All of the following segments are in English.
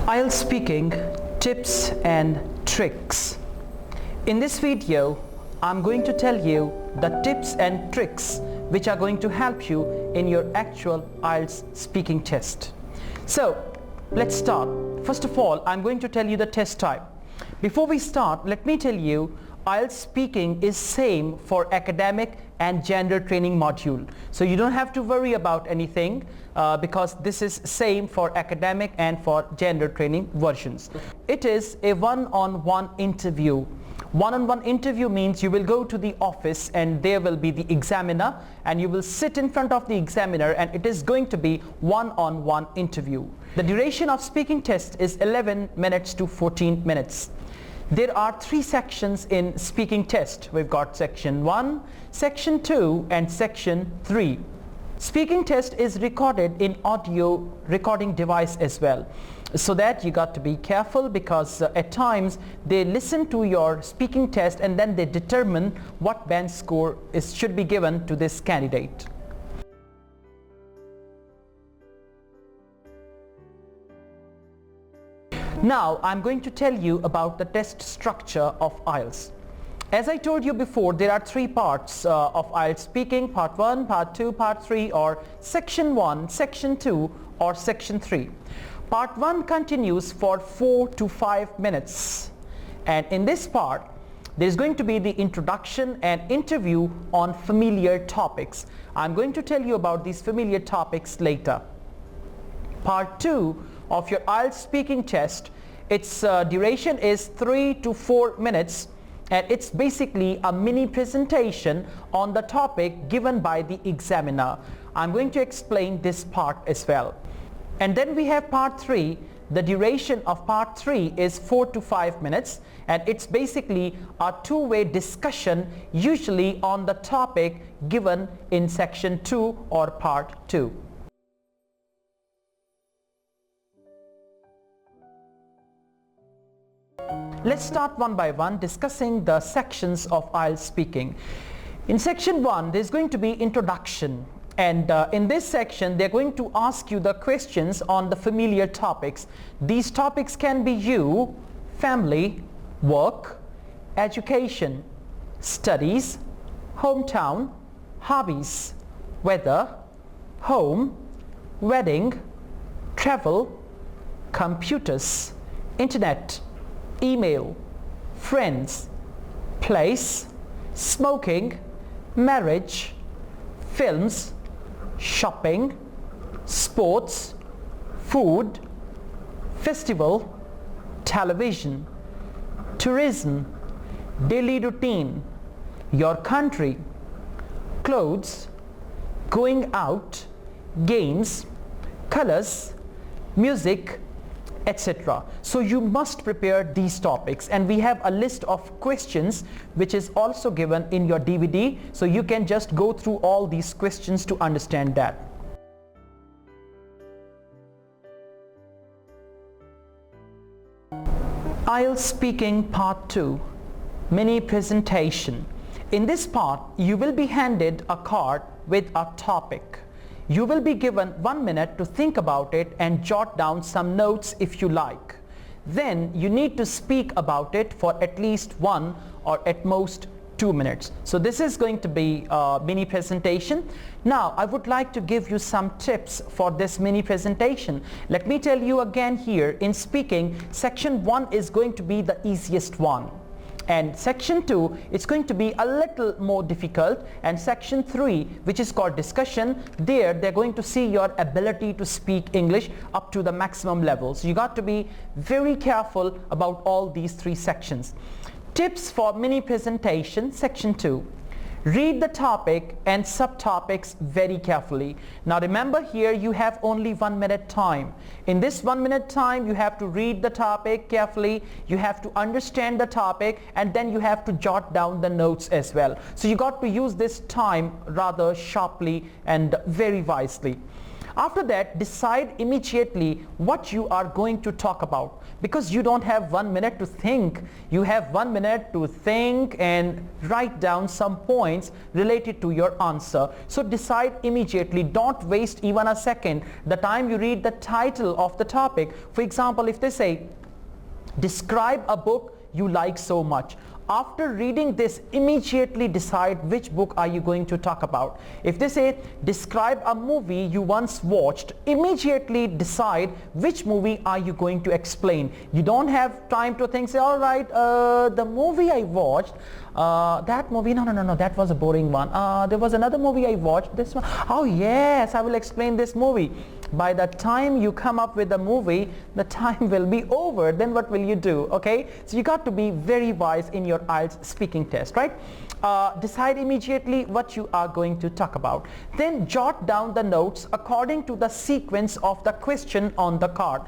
Ielts speaking tips and tricks. In this video, I'm going to tell you the tips and tricks which are going to help you in your actual Ielts speaking test. So let's start. First of all, I'm going to tell you the test type. Before we start, let me tell you Ielts speaking is same for academic and gender training module. So you don't have to worry about anything because this is same for academic and for gender training versions. It is a one-on-one interview. One-on-one interview means you will go to the office and there will be the examiner and you will sit in front of the examiner and it is going to be one-on-one interview. The duration of speaking test is 11 minutes to 14 minutes. There are three sections in speaking test. We've got section 1, section 2 and section 3. Speaking test is recorded in audio recording device as well. So that you got to be careful because at times they listen to your speaking test and then they determine what band score should be given to this candidate. Now I'm going to tell you about the test structure of Ielts. As I told you before, there are three parts of Ielts speaking: part 1, part 2, part 3, or section 1, section 2 or section 3. Part 1 continues for 4 to 5 minutes, and in this part there is going to be the introduction and interview on familiar topics. I'm going to tell you about these familiar topics later. Part 2 of your Ielts speaking test, its duration is 3 to 4 minutes and it's basically a mini presentation on the topic given by the examiner. I'm going to explain this part as well. And then we have part 3. The duration of part 3 is 4 to 5 minutes and it's basically a two-way discussion usually on the topic given in section 2 or part 2. Let's start one by one discussing the sections of Ielts speaking. In section 1 there's going to be introduction, and in this section they're going to ask you the questions on the familiar topics. These topics can be you, family, work, education, studies, hometown, hobbies, weather, home, wedding, travel, computers, internet, email, friends, place, smoking, marriage, films, shopping, sports, food, festival, television, tourism, daily routine, your country, clothes, going out, games, colors, music, etc. So you must prepare these topics, and we have a list of questions which is also given in your DVD, so you can just go through all these questions to understand that. Ielts speaking part 2, mini presentation. In this part you will be handed a card with a topic. You will be given 1 minute to think about it and jot down some notes if you like. Then you need to speak about it for at least 1 or at most 2 minutes. So this is going to be a mini presentation. Now I would like to give you some tips for this mini presentation. Let me tell you again here, in speaking, section 1 is going to be the easiest one. And section 2 it's going to be a little more difficult, and section 3, which is called discussion, they're going to see your ability to speak English up to the maximum level. So you got to be very careful about all these three sections. Tips for mini presentation, section 2. Read the topic and subtopics very carefully. Now remember, here you have only 1 minute time. In this 1 minute time you have to read the topic carefully, you have to understand the topic, and then you have to jot down the notes as well. So you got to use this time rather sharply and very wisely. After that, decide immediately what you are going to talk about, because you don't have 1 minute to think. You have 1 minute to think and write down some points related to your answer. So decide immediately. Don't waste even a second. The time you read the title of the topic, for example, if they say describe a book you like so much, after reading this, immediately decide which book are you going to talk about. If they say describe a movie you once watched, immediately decide which movie are you going to explain. You don't have time to think, say, all right, the movie I watched, that movie, no, that was a boring one. There was another movie I watched, this one. Oh yes, I will explain this movie. By the time you come up with the movie, the time will be over. Then what will you do? Okay, so you got to be very wise in your Ielts speaking test, right? Decide immediately what you are going to talk about. Then jot down the notes according to the sequence of the question on the card.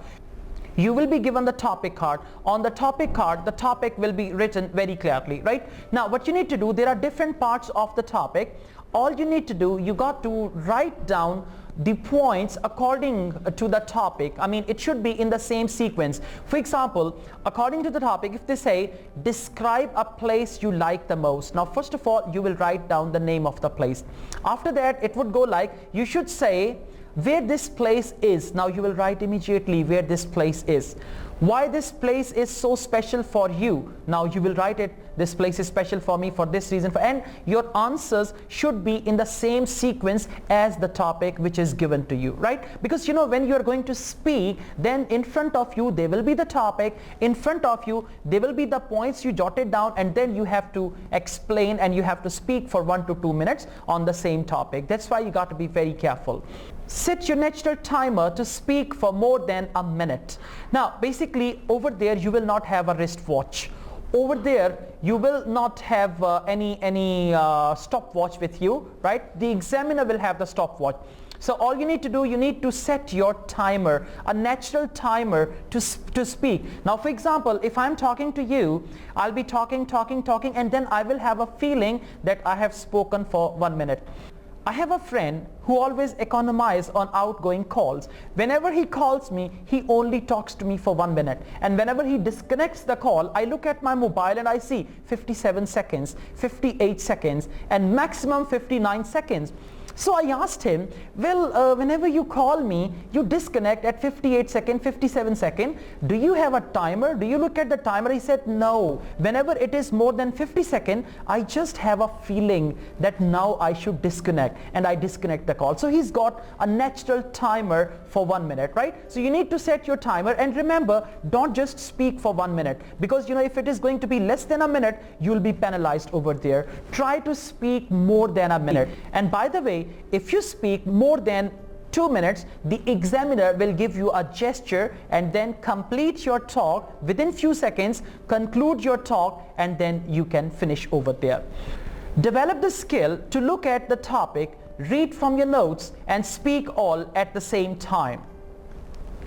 You will be given the topic card. On the topic card, the topic will be written very clearly, right? Now what you need to do, there are different parts of the topic. All you need to do, you got to write down the points according to the topic. I mean, it should be in the same sequence. For example, according to the topic, if they say describe a place you like the most, now first of all you will write down the name of the place. After that, it would go like, you should say where this place is. Now you will write immediately where this place is. Why this place is so special for you. Now you will write it, this place is special for me for this reason, and your answers should be in the same sequence as the topic which is given to you, right? Because you know, when you are going to speak, then in front of you there will be the topic, in front of you there will be the points you jotted down, and then you have to explain and you have to speak for 1 to 2 minutes on the same topic. That's why you got to be very careful. Set your natural timer to speak for more than a minute. Now basically over there you will not have a wristwatch. Over there you will not have any stopwatch with you, right? The examiner will have the stopwatch. So all you need to do, you need to set your timer, a natural timer to speak. Now for example, if I'm talking to you, I'll be talking, and then I will have a feeling that I have spoken for 1 minute. I have a friend who always economizes on outgoing calls. Whenever he calls me, he only talks to me for 1 minute. And whenever he disconnects the call, I look at my mobile and I see 57 seconds, 58 seconds, and maximum 59 seconds. So I asked him, well, whenever you call me, you disconnect at 58 seconds, 57 seconds. Do you have a timer? Do you look at the timer? He said, no. Whenever it is more than 50 seconds, I just have a feeling that now I should disconnect, and I disconnect the call. So he's got a natural timer for 1 minute, right? So you need to set your timer, and remember, don't just speak for 1 minute, because you know, if it is going to be less than a minute, you'll be penalized over there. Try to speak more than a minute. And by the way, if you speak more than 2 minutes, the examiner will give you a gesture and then complete your talk within few seconds, conclude your talk, and then you can finish over there. Develop the skill to look at the topic, read from your notes, and speak all at the same time.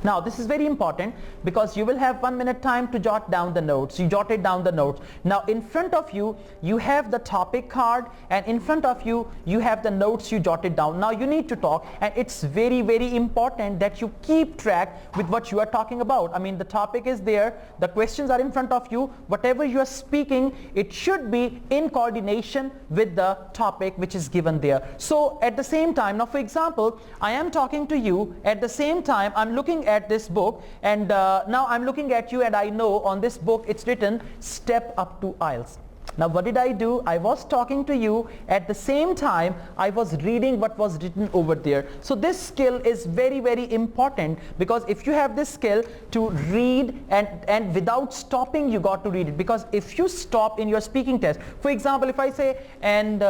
Now this is very important, because you will have 1 minute time to jot down the notes. You jotted down the notes. Now in front of you, you have the topic card, and in front of you, you have the notes you jotted down. Now you need to talk, and it's very, very important that you keep track with what you are talking about. I mean, the topic is there, the questions are in front of you. Whatever you are speaking, it should be in coordination with the topic which is given there. So at the same time, now for example, I am talking to you, at the same time I'm looking at this book, and now I'm looking at you, and I know on this book it's written Step Up to Ielts. Now what did I do? I was talking to you, at the same time I was reading what was written over there. So this skill is very, very important, because if you have this skill to read and without stopping, you got to read it. Because if you stop in your speaking test, for example, if I say, and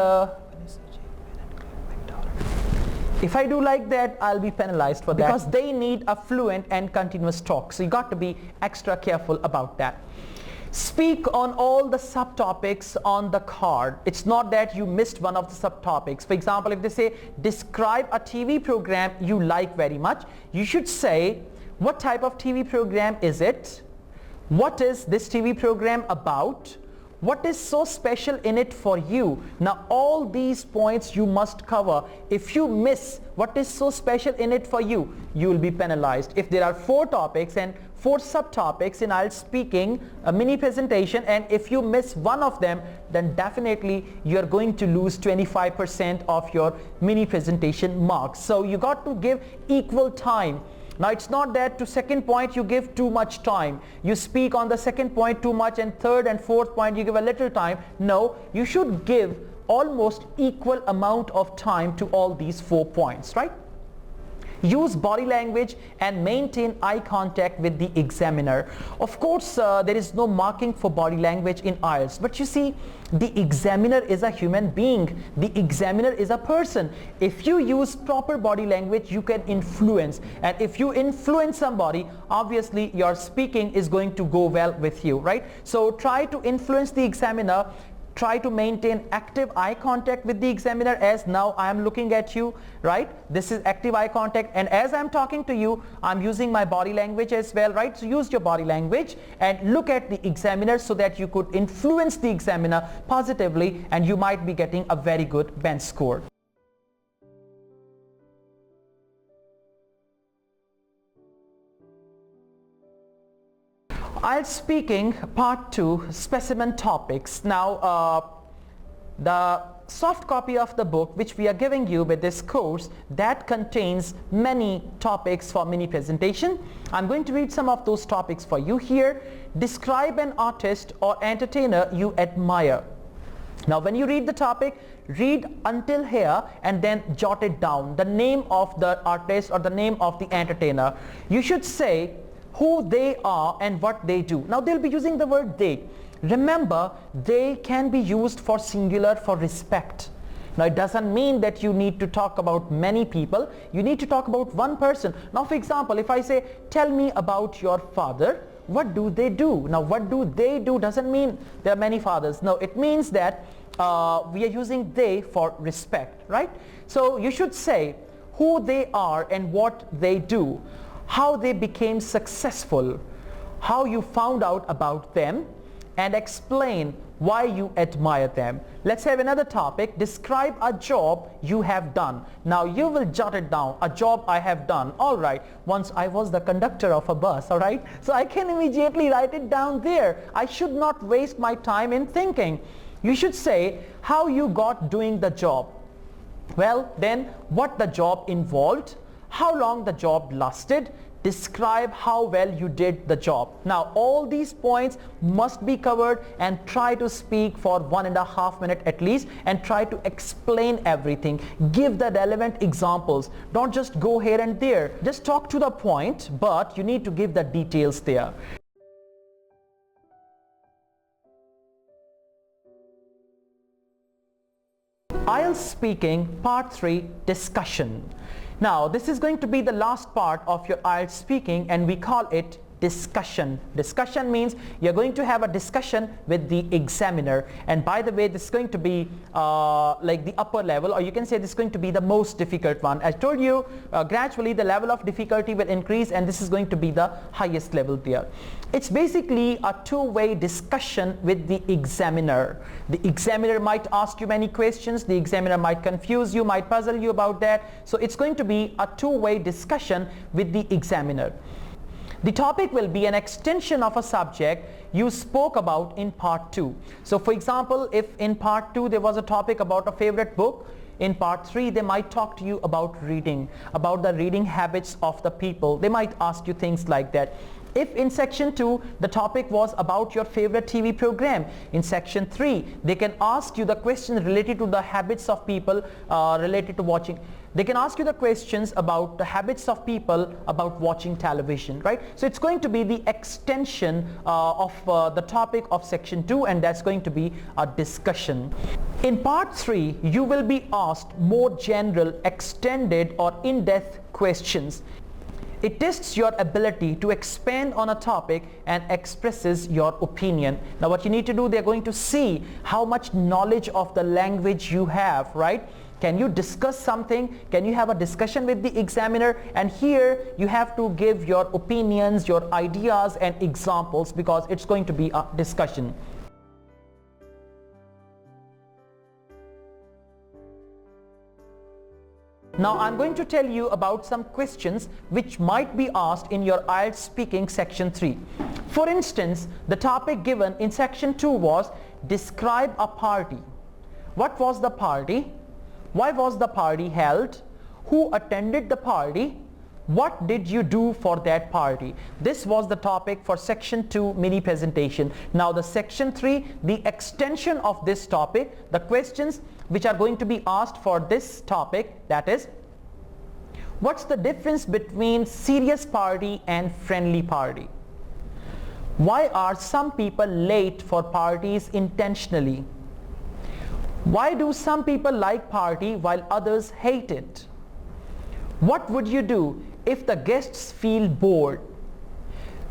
if I do like that, I'll be penalized for that, because they need a fluent and continuous talk. So you got to be extra careful about that. Speak on all the subtopics on the card. It's not that you missed one of the subtopics. For example, if they say describe a TV program you like very much, you should say what type of TV program is it? What is this TV program about? What is so special in it for you? Now all these points you must cover. If you miss what is so special in it for you, you will be penalized. If there are 4 topics and 4 subtopics in IELTS speaking, a mini presentation, and if you miss one of them, then definitely you are going to lose 25% of your mini presentation marks. So you got to give equal time. Now it's not that to second point you give too much time. You speak on the second point too much and third and fourth point you give a little time. No, you should give almost equal amount of time to all these 4 points, right? Use body language and maintain eye contact with the examiner. Of course, there is no marking for body language in IELTS, but you see, the examiner is a human being. The examiner is a person. If you use proper body language, you can influence. And if you influence somebody, obviously your speaking is going to go well with you, right? So try to influence the examiner. Try to maintain active eye contact with the examiner, as now I am looking at you, right? This is active eye contact, and as I'm talking to you, I'm using my body language as well, right? So use your body language and look at the examiner so that you could influence the examiner positively, and you might be getting a very good bench score. IELTS speaking part 2, specimen topics. Now the soft copy of the book which we are giving you with this course, that contains many topics for mini presentation. I'm going to read some of those topics for you here. Describe an artist or entertainer you admire. Now when you read the topic, read until here and then jot it down, the name of the artist or the name of the entertainer. You should say who they are and what they do. Now they'll be using the word they. Remember, they can be used for singular for respect. Now it doesn't mean that you need to talk about many people. You need to talk about one person. Now for example, if I say, tell me about your father, what do they do? Now what do they do doesn't mean there are many fathers. No, it means that we are using they for respect, right? So you should say who they are and what they do, how they became successful, how you found out about them, and explain why you admire them. Let's have another topic. Describe a job you have done. Now you will jot it down. A job I have done. All right. Once I was the conductor of a bus. All right. So I can immediately write it down there. I should not waste my time in thinking. You should say how you got doing the job. Well, then what the job involved, how long the job lasted, describe how well you did the job. Now all these points must be covered, and try to speak for 1.5 minutes at least and try to explain everything. Give the relevant examples. Don't just go here and there. Just talk to the point, but you need to give the details there. IELTS speaking part 3, discussion. Now this is going to be the last part of your IELTS speaking, and we call it discussion. Discussion means you're going to have a discussion with the examiner, and by the way, this is going to be like the upper level, or you can say this is going to be the most difficult one. I told you gradually the level of difficulty will increase, and this is going to be the highest level there. It's basically a two-way discussion with the examiner. The examiner might ask you many questions, the examiner might confuse you, might puzzle you about that. So it's going to be a two-way discussion with the examiner. The topic will be an extension of a subject you spoke about in part 2. So for example, if in part 2 there was a topic about a favorite book, in part 3 they might talk to you about reading, about the reading habits of the people. They might ask you things like that. If in section 2 the topic was about your favorite TV program, in section 3 they can ask you the question related to the habits of people related to watching. They can ask you the questions about the habits of people about watching television, right? So it's going to be the extension of the topic of section 2, and that's going to be a discussion. In part 3 you will be asked more general, extended or in-depth questions. It tests your ability to expand on a topic and expresses your opinion. Now what you need to do, they're going to see how much knowledge of the language you have, right? Can you discuss something? Can you have a discussion with the examiner? And here you have to give your opinions, your ideas and examples, because it's going to be a discussion. Now I'm going to tell you about some questions which might be asked in your IELTS speaking section 3. For instance, the topic given in section 2 was describe a party. What was the party? Why was the party held? Who attended the party? What did you do for that party? This was the topic for section 2 mini presentation. Now the section 3, the extension of this topic, the questions which are going to be asked for this topic, that is, what's the difference between serious party and friendly party? Why are some people late for parties intentionally? Why do some people like party while others hate it? What would you do if the guests feel bored?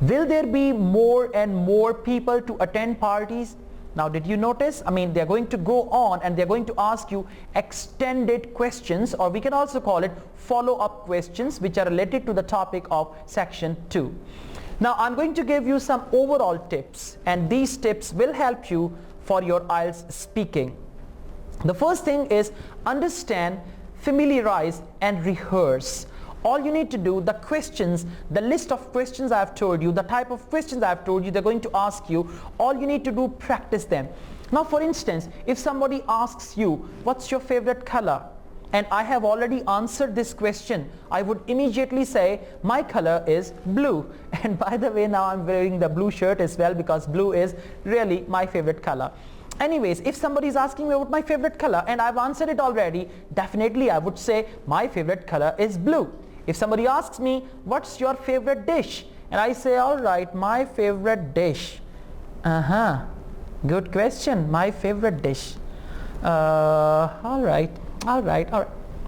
Will there be more and more people to attend parties? Now did you notice? They're going to go on and they're going to ask you extended questions, or we can also call it follow-up questions, which are related to the topic of section 2. Now I'm going to give you some overall tips, and these tips will help you for your IELTS speaking. The first thing is understand, familiarize and rehearse. All you need to do, the questions, the list of questions I have told you, the type of questions I have told you they're going to ask you, all you need to do, practice them. Now for instance, if somebody asks you, what's your favorite color? And I have already answered this question, I would immediately say, my color is blue. And by the way, now I'm wearing the blue shirt as well, because blue is really my favorite color. Anyways, if somebody is asking me about my favorite color and I've answered it already, definitely I would say my favorite color is blue. If somebody asks me, what's your favorite dish? And I say, all right, my favorite dish. Good question, my favorite dish. All right.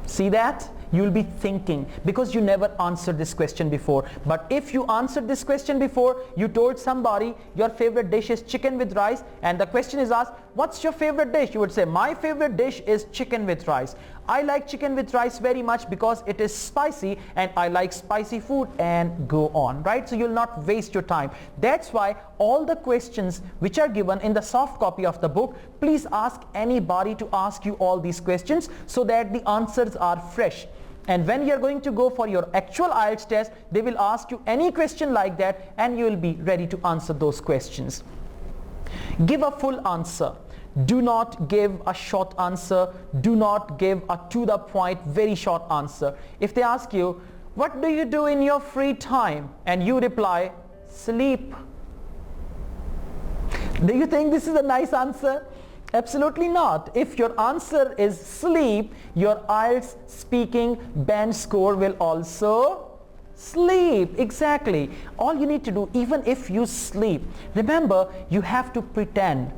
See that? You will be thinking, because you never answered this question before. But if you answered this question before, you told somebody your favorite dish is chicken with rice, and the question is asked, what's your favorite dish? You would say, my favorite dish is chicken with rice. I like chicken with rice very much because it is spicy and I like spicy food, and go on, right? So you'll not waste your time. That's why all the questions which are given in the soft copy of the book, please ask anybody to ask you all these questions so that the answers are fresh. And when you're going to go for your actual IELTS test, they will ask you any question like that and you will be ready to answer those questions. Give a full answer. Do not give a short answer. Do not give a to the point, very short answer. If they ask you, what do you do in your free time? And you reply, sleep. Do you think this is a nice answer? Absolutely not. If your answer is sleep, your IELTS speaking band score will also sleep. Exactly. All you need to do, even if you sleep, remember, you have to pretend.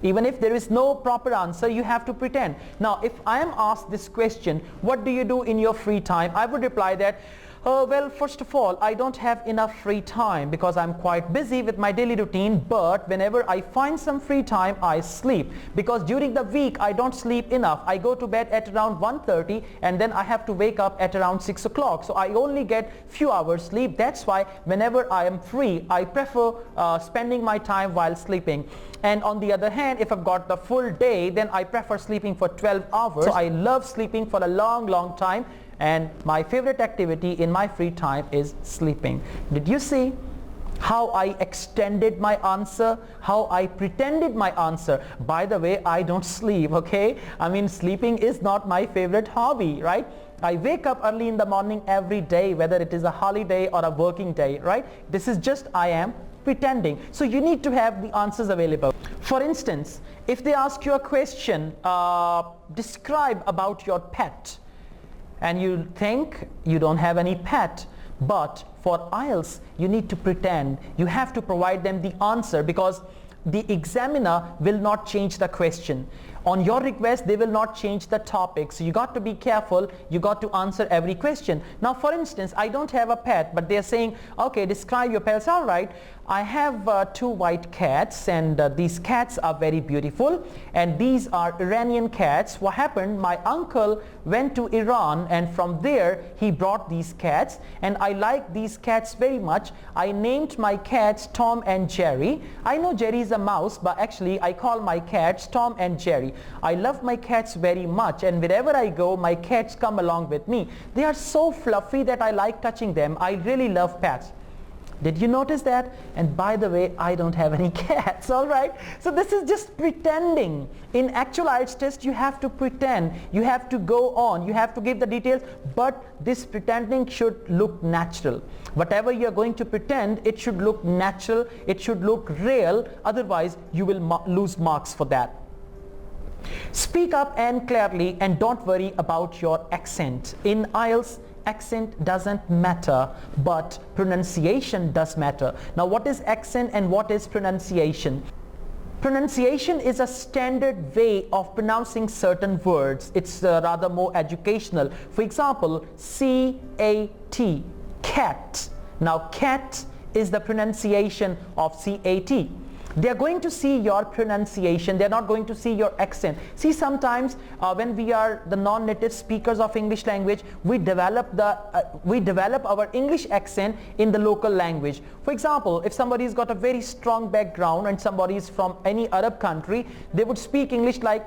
Even if there is no proper answer, you have to pretend. Now, if I am asked this question, what do you do in your free time? I would reply that, well, first of all, I don't have enough free time because I'm quite busy with my daily routine, but whenever I find some free time, I sleep. Because during the week, I don't sleep enough. I go to bed at around 1:30 and then I have to wake up at around 6 o'clock. So I only get few hours sleep. That's why whenever I am free, I prefer spending my time while sleeping. And on the other hand, if I've got the full day, then I prefer sleeping for 12 hours. So I love sleeping for a long time. And my favorite activity in my free time is sleeping. Did you see how I extended my answer? How I pretended my answer? By the way, I don't sleep, okay? Sleeping is not my favorite hobby, right? I wake up early in the morning every day, whether it is a holiday or a working day, right? This is just I am pretending. So you need to have the answers available. For instance, if they ask you a question, describe about your pet, and you think you don't have any pet, but for IELTS you need to pretend. You have to provide them the answer, because the examiner will not change the question. On your request, they will not change the topic. So you got to be careful. You got to answer every question. Now, for instance, I don't have a pet, but they're saying, okay, describe your pets. All right, I have 2 white cats, and these cats are very beautiful, and these are Iranian cats. What happened? My uncle went to Iran, and from there he brought these cats, and I like these cats very much. I named my cats Tom and Jerry. I know Jerry is a mouse, but actually I call my cats Tom and Jerry. you. I love my cats very much, and wherever I go, my cats come along with me. They are so fluffy that I like touching them. I really love pets. Did you notice that? And by the way, I don't have any cats, all right? So this is just pretending. In actual IELTS test, you have to pretend. You have to go on. You have to give the details, but this pretending should look natural. Whatever you're going to pretend, it should look natural. It should look real. Otherwise, you will lose marks for that. Speak up and clearly, and don't worry about your accent. In IELTS, accent doesn't matter, but pronunciation does matter. Now, what is accent and what is pronunciation? Pronunciation is a standard way of pronouncing certain words. It's rather more educational. For example, C-A-T, cat. Now, cat is the pronunciation of C-A-T. They are going to see your pronunciation. They are not going to see your accent. See, sometimes when we are the non-native speakers of English language, we develop our English accent in the local language. For example, if somebody's got a very strong background and somebody is from any Arab country, they would speak English like,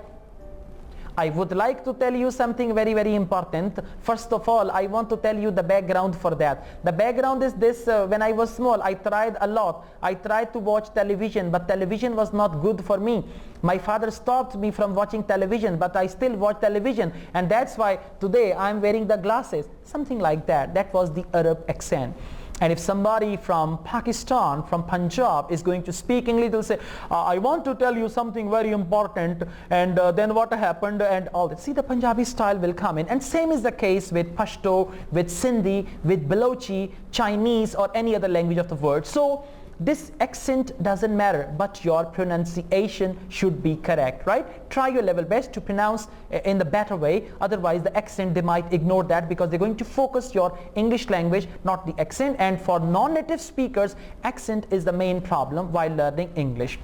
I would like to tell you something very, very important. First of all, I want to tell you the background for that. The background is this: when I was small, I tried a lot. I tried to watch television, but television was not good for me. My father stopped me from watching television, but I still watch television, and that's why today I'm wearing the glasses. Something like that. That was the Arab accent. And if somebody from Pakistan, from Punjab is going to speak English, they'll say, I want to tell you something very important, and then what happened and all that. See, the Punjabi style will come in. And same is the case with Pashto, with Sindhi, with Balochi, Chinese, or any other language of the world. So this accent doesn't matter, but your pronunciation should be correct, right? Try your level best to pronounce in the better way. Otherwise, the accent, they might ignore that because they're going to focus your English language, not the accent. And for non-native speakers, accent is the main problem while learning English.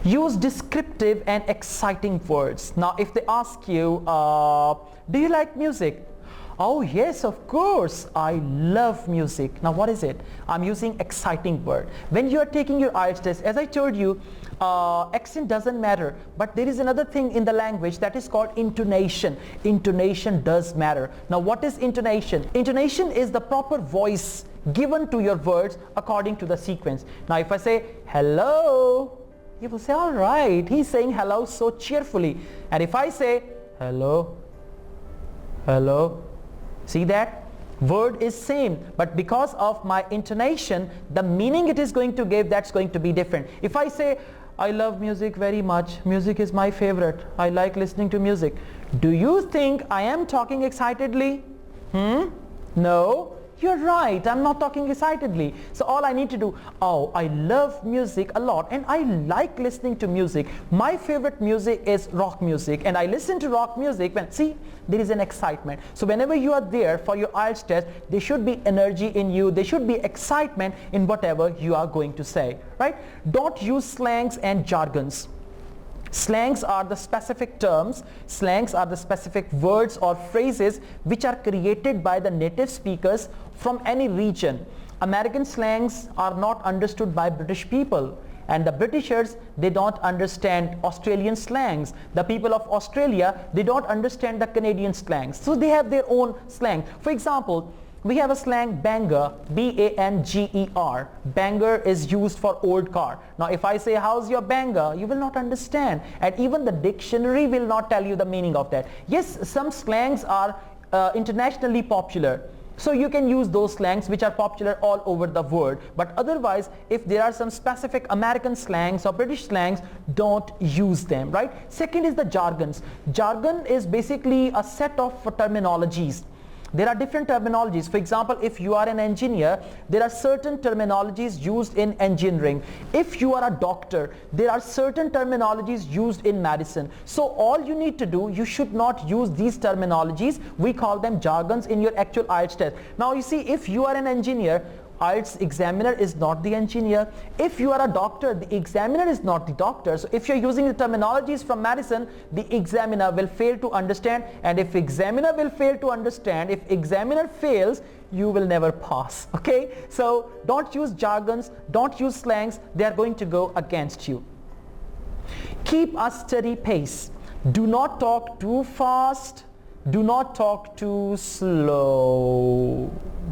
Use descriptive and exciting words. Now, if they ask you, do you like music? Oh yes, of course, I love music. Now what is it? I'm using exciting word. When you are taking your IELTS test, as I told you, accent doesn't matter, but there is another thing in the language that is called intonation. Intonation does matter. Now what is intonation? Intonation is the proper voice given to your words according to the sequence. Now if I say hello, you will say, all right, he's saying hello so cheerfully. And if I say hello, hello, see that? Word is same, but because of my intonation, the meaning it is going to give, that's going to be different. If I say, I love music very much, music is my favorite, I like listening to music, do you think I am talking excitedly? No. You're right, I'm not talking excitedly. So all I need to do, oh, I love music a lot and I like listening to music. My favorite music is rock music, and I listen to rock music when, see, there is an excitement. So whenever you are there for your IELTS test, there should be energy in you, there should be excitement in whatever you are going to say, right? Don't use slangs and jargons. Slangs are the specific terms, slangs are the specific words or phrases which are created by the native speakers from any region. American slangs are not understood by British people, and the Britishers, they don't understand Australian slangs. The people of Australia, they don't understand the Canadian slangs. So they have their own slang. For example, we have a slang banger, B-A-N-G-E-R. Banger is used for old car. Now if I say, how's your banger? You will not understand. And even the dictionary will not tell you the meaning of that. Yes, some slangs are internationally popular. So you can use those slangs which are popular all over the world. But otherwise, if there are some specific American slangs or British slangs, don't use them, right? Second is the jargons. Jargon is basically a set of terminologies. There are different terminologies. For example, if you are an engineer, there are certain terminologies used in engineering. If you are a doctor, there are certain terminologies used in medicine. So all you need to do, you should not use these terminologies. We call them jargons in your actual IELTS test. Now you see, if you are an engineer, IELTS examiner is not the engineer. If you are a doctor, the examiner is not the doctor. So if you're using the terminologies from medicine, the examiner will fail to understand. And if examiner will fail to understand, if examiner fails, you will never pass. Okay? So don't use jargons, don't use slangs. They are going to go against you. Keep a steady pace. Do not talk too fast. Do not talk too slow.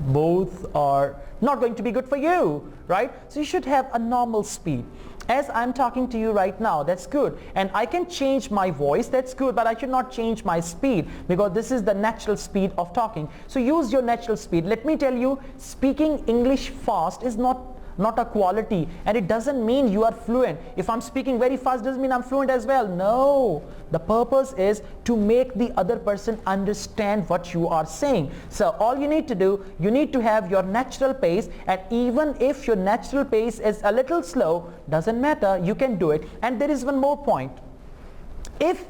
Both are not going to be good for you, right? So you should have a normal speed. As I'm talking to you right now, that's good. And I can change my voice, that's good, but I should not change my speed because this is the natural speed of talking. So use your natural speed. Let me tell you, speaking English fast is not a quality, and it doesn't mean you are fluent. If I'm speaking very fast doesn't mean I'm fluent as well. No, the purpose is to make the other person understand what you are saying. So all you need to do, you need to have your natural pace, and even if your natural pace is a little slow, doesn't matter, you can do it. And there is one more point. If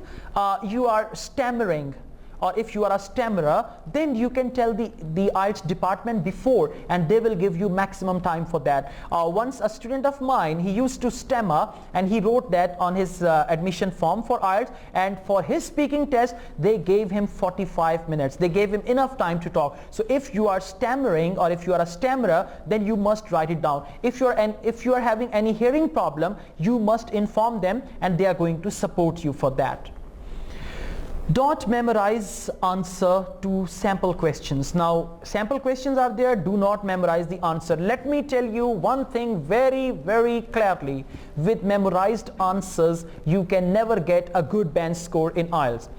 you are stammering, or if you are a stammerer, then you can tell the Ielts department before, and they will give you maximum time for that. Once a student of mine, he used to stammer, and he wrote that on his admission form for Ielts, and for his speaking test they gave him 45 minutes. They gave him enough time to talk. So if you are stammering, or if you are a stammerer, then you must write it down. If you are having any hearing problem, you must inform them, and they are going to support you for that. Don't memorize answer to sample questions. Now, sample questions are there. Do not memorize the answer. Let me tell you one thing very, very clearly. With memorized answers, you can never get a good band score in Ielts.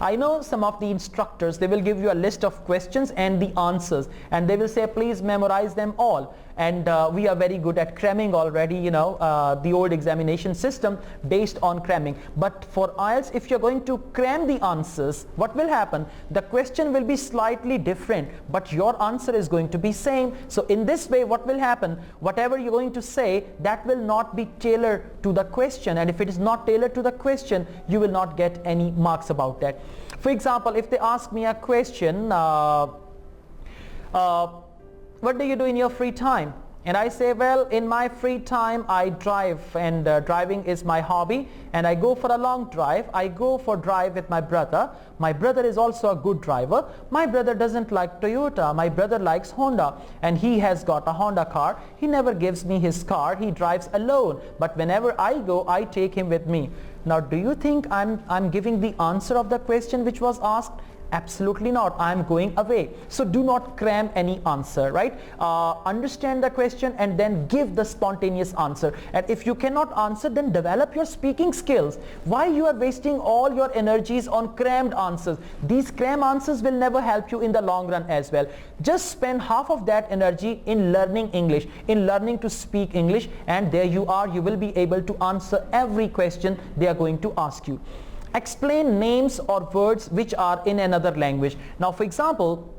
I know some of the instructors, they will give you a list of questions and the answers, and they will say, please memorize them all. And we are very good at cramming already, you know, the old examination system based on cramming. But for Ielts, if you're going to cram the answers, what will happen? The question will be slightly different, but your answer is going to be same. So in this way, what will happen? Whatever you're going to say, that will not be tailored to the question. And if it is not tailored to the question, you will not get any marks about that. For example, if they ask me a question, what do you do in your free time? And I say, well, in my free time I drive, and driving is my hobby, and I go for a long drive. I go for drive with my brother. My brother is also a good driver. My brother doesn't like Toyota. My brother likes Honda, and he has got a Honda car. He never gives me his car. He drives alone, but whenever I go, I take him with me. Now, do you think I'm giving the answer of the question which was asked? Absolutely not. I am going away. So do not cram any answer, right? Understand the question and then give the spontaneous answer. And if you cannot answer, then develop your speaking skills. Why you are wasting all your energies on crammed answers? These cram answers will never help you in the long run as well. Just spend half of that energy in learning English, in learning to speak English, and there you are. You will be able to answer every question they are going to ask you. Explain names or words which are in another language. Now, for example,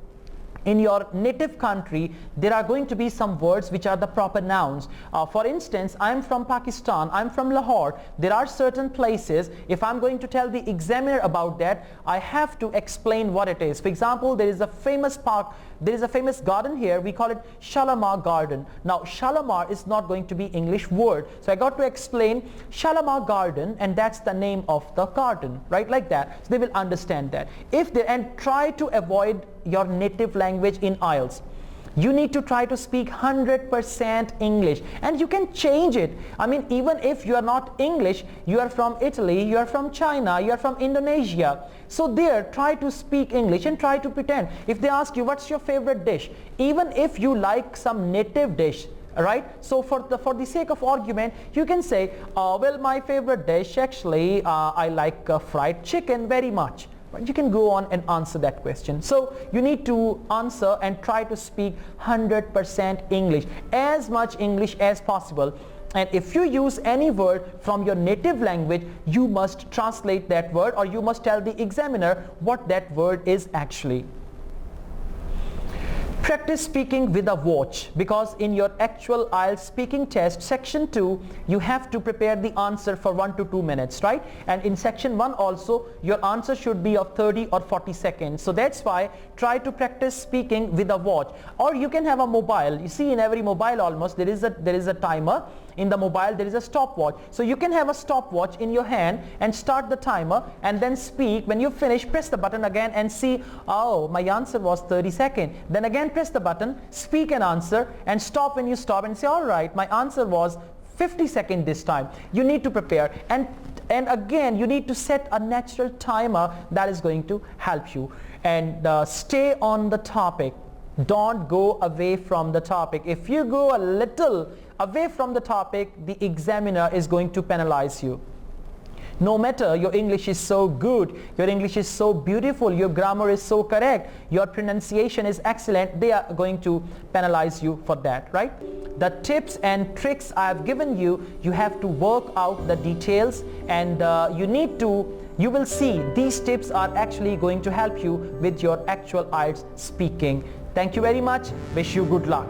in your native country, there are going to be some words which are the proper nouns. For instance, I'm from Pakistan, I'm from Lahore. There are certain places, if I'm going to tell the examiner about that, I have to explain what it is. For example, there is a famous park, there is a famous garden here, we call it Shalimar Garden. Now, Shalimar is not going to be English word, so I got to explain Shalimar Garden, and that's the name of the garden, right? Like that. So they will understand that. And try to avoid your native language in Ielts. You need to try to speak 100% English, and you can change it. I mean, even if you are not English, you are from Italy, you are from China, you are from Indonesia. So there, try to speak English and try to pretend. If they ask you, what's your favorite dish? Even if you like some native dish, right? So for the sake of argument, you can say, well, my favorite dish, actually, I like fried chicken very much. You can go on and answer that question. So you need to answer and try to speak 100% English, as much English as possible. And if you use any word from your native language, you must translate that word, or you must tell the examiner what that word is actually. Practice speaking with a watch, because in your actual Ielts speaking test, section 2, you have to prepare the answer for 1 to 2 minutes, right? And in section 1 also, your answer should be of 30 or 40 seconds. So that's why try to practice speaking with a watch. Or you can have a mobile. You see, in every mobile almost there is a timer. In the mobile there is a stopwatch. So you can have a stopwatch in your hand and start the timer and then speak. When you finish, press the button again and see, oh, my answer was 30 seconds. Then again press the button, speak an answer, and stop when you stop and say, all right, my answer was 50 seconds this time. You need to prepare. And And again, you need to set a natural timer that is going to help you. And stay on the topic. Don't go away from the topic. If you go a little away from the topic, the examiner is going to penalize you. No matter your English is so good, your English is so beautiful, your grammar is so correct, your pronunciation is excellent, they are going to penalize you for that, right? The tips and tricks I have given you, you have to work out the details, and you will see these tips are actually going to help you with your actual IELTS speaking. Thank you very much. Wish you good luck.